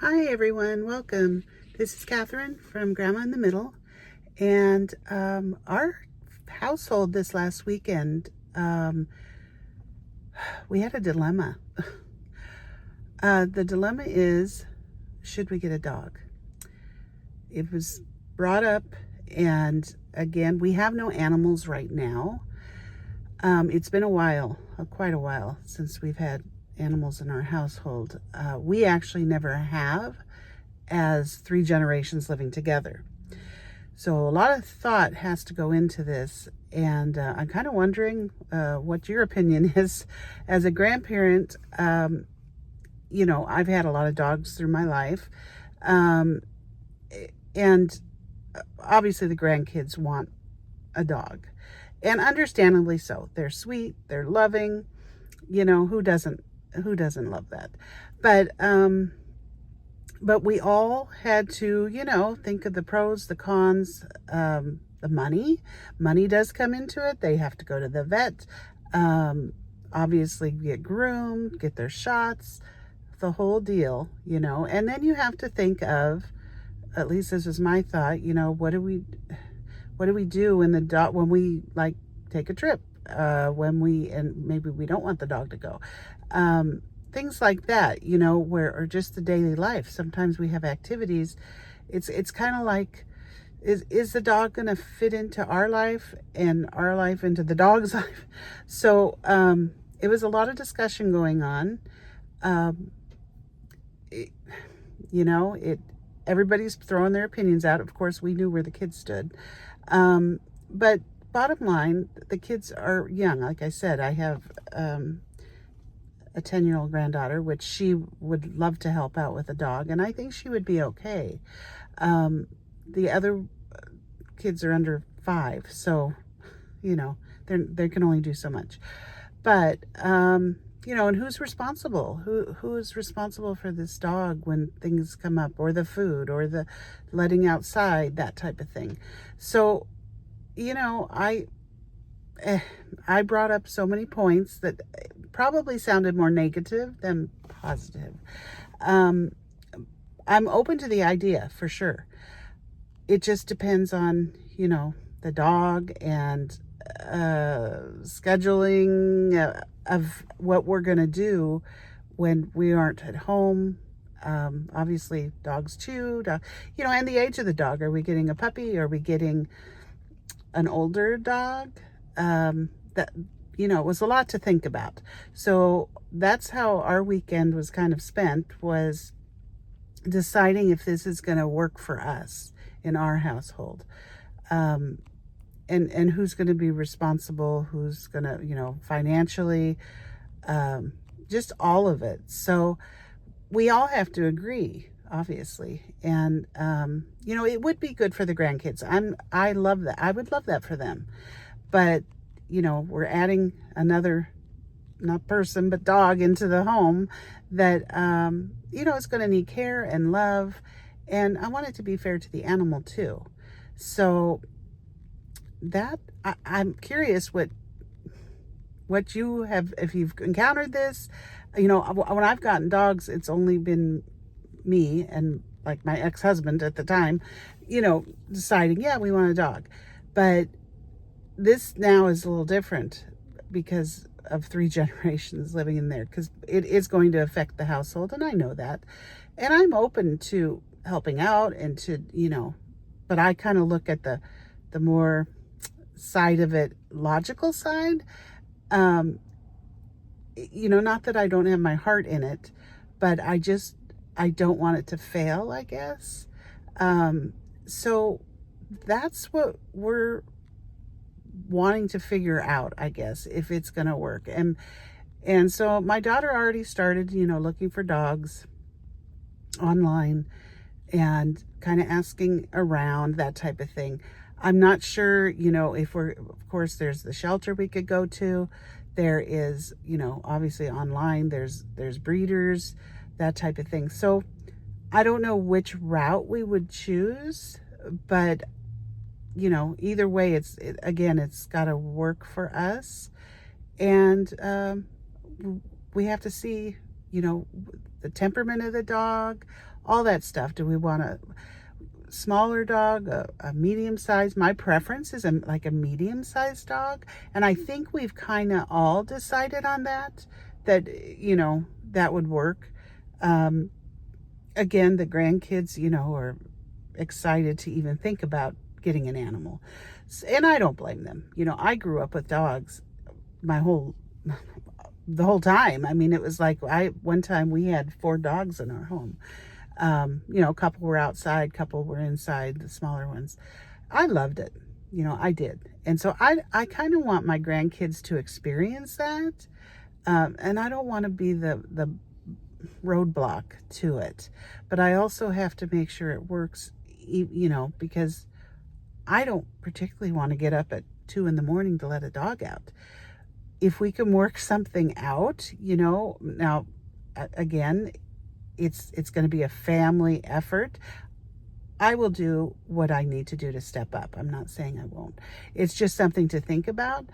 Hi everyone, welcome. This is Catherine from Grandma in the Middle, and our household this last weekend, we had a dilemma. The dilemma is, should we get a dog? It was brought up, and again, we have no animals right now. It's been a while, quite a while, since we've had animals in our household. We actually never have, as 3 generations living together. So a lot of thought has to go into this, and I'm kind of wondering what your opinion is. As a grandparent, I've had a lot of dogs through my life, and obviously the grandkids want a dog, and understandably so. They're sweet, they're loving. Who doesn't love that? But we all had to, think of the pros, the cons, the money. Money does come into it. They have to go to the vet, obviously get groomed, get their shots, the whole deal. And then you have to think of, at least this is my thought, what do we do when we like take a trip, and maybe we don't want the dog to go. Things like that, or just the daily life. Sometimes we have activities. It's kind of like, is the dog going to fit into our life and our life into the dog's life? So it was a lot of discussion going on. it, Everybody's throwing their opinions out. Of course, we knew where the kids stood. But bottom line, the kids are young. Like I said, I have a 10-year-old granddaughter, which she would love to help out with a dog, and I think she would be okay. The other kids are under 5, so they can only do so much. But and who's responsible? Who is responsible for this dog when things come up, or the food, or the letting outside, that type of thing? So I brought up so many points that probably sounded more negative than positive. I'm open to the idea, for sure. It just depends on, the dog and scheduling of what we're going to do when we aren't at home. Obviously, dogs chew, and the age of the dog. Are we getting a puppy? Are we getting an older dog? It was a lot to think about. So that's how our weekend was kind of spent, was deciding if this is going to work for us in our household. And who's going to be responsible, who's going to, financially, just all of it. So we all have to agree, obviously. And, it would be good for the grandkids. I love that. I would love that for them. But, we're adding another, not person, but dog into the home that, is going to need care and love. And I want it to be fair to the animal too. So I'm curious what you have, if you've encountered this. When I've gotten dogs, it's only been me and like my ex-husband at the time, deciding, yeah, we want a dog. But this now is a little different because of 3 generations living in there, because it is going to affect the household, and I know that. And I'm open to helping out and to, but I kind of look at the more side of it, logical side. Not that I don't have my heart in it, but I don't want it to fail, I guess. So that's what we're wanting to figure out, I guess, if it's going to work. And so my daughter already started, looking for dogs online and kind of asking around, that type of thing. I'm not sure, if of course, there's the shelter we could go to. There is, obviously online, there's breeders, that type of thing. So I don't know which route we would choose, but either way, it's got to work for us. And we have to see, the temperament of the dog, all that stuff. Do we want a smaller dog, a medium-sized? My preference is like a medium-sized dog. And I think we've kind of all decided on that, that would work. Again, the grandkids, are excited to even think about getting an animal. And I don't blame them. I grew up with dogs the whole time. I mean, it was like one time we had 4 dogs in our home. A couple were outside, couple were inside, the smaller ones. I loved it. I did. And so I kind of want my grandkids to experience that. And I don't want to be the roadblock to it, but I also have to make sure it works, because I don't particularly want to get up at 2 a.m. to let a dog out. If we can work something out, now again, it's going to be a family effort. I will do what I need to do to step up. I'm not saying I won't. It's just something to think about,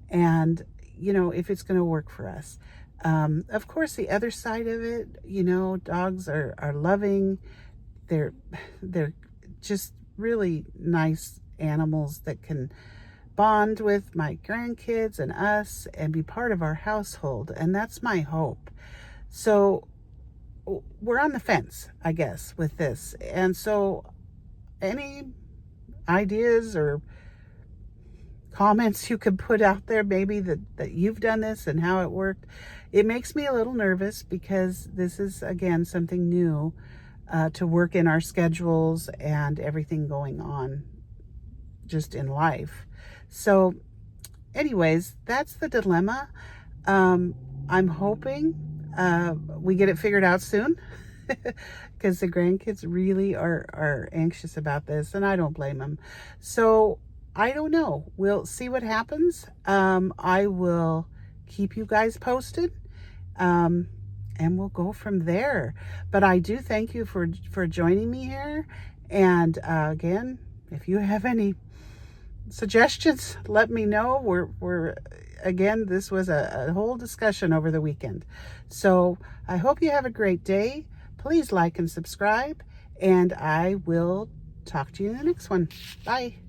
and if it's going to work for us. Of course, the other side of it, dogs are loving. They're just really nice animals that can bond with my grandkids and us and be part of our household. And that's my hope. So we're on the fence, I guess, with this. And so any ideas or comments you could put out there, maybe that you've done this and how it worked. It makes me a little nervous because this is, again, something new to work in our schedules and everything going on just in life. So anyways, that's the dilemma. I'm hoping we get it figured out soon because the grandkids really are anxious about this, and I don't blame them. So I don't know. We'll see what happens. I will keep you guys posted, and we'll go from there. But I do thank you for joining me here. And again, if you have any suggestions, let me know. We're again, this was a whole discussion over the weekend. So I hope you have a great day. Please like and subscribe, and I will talk to you in the next one. Bye.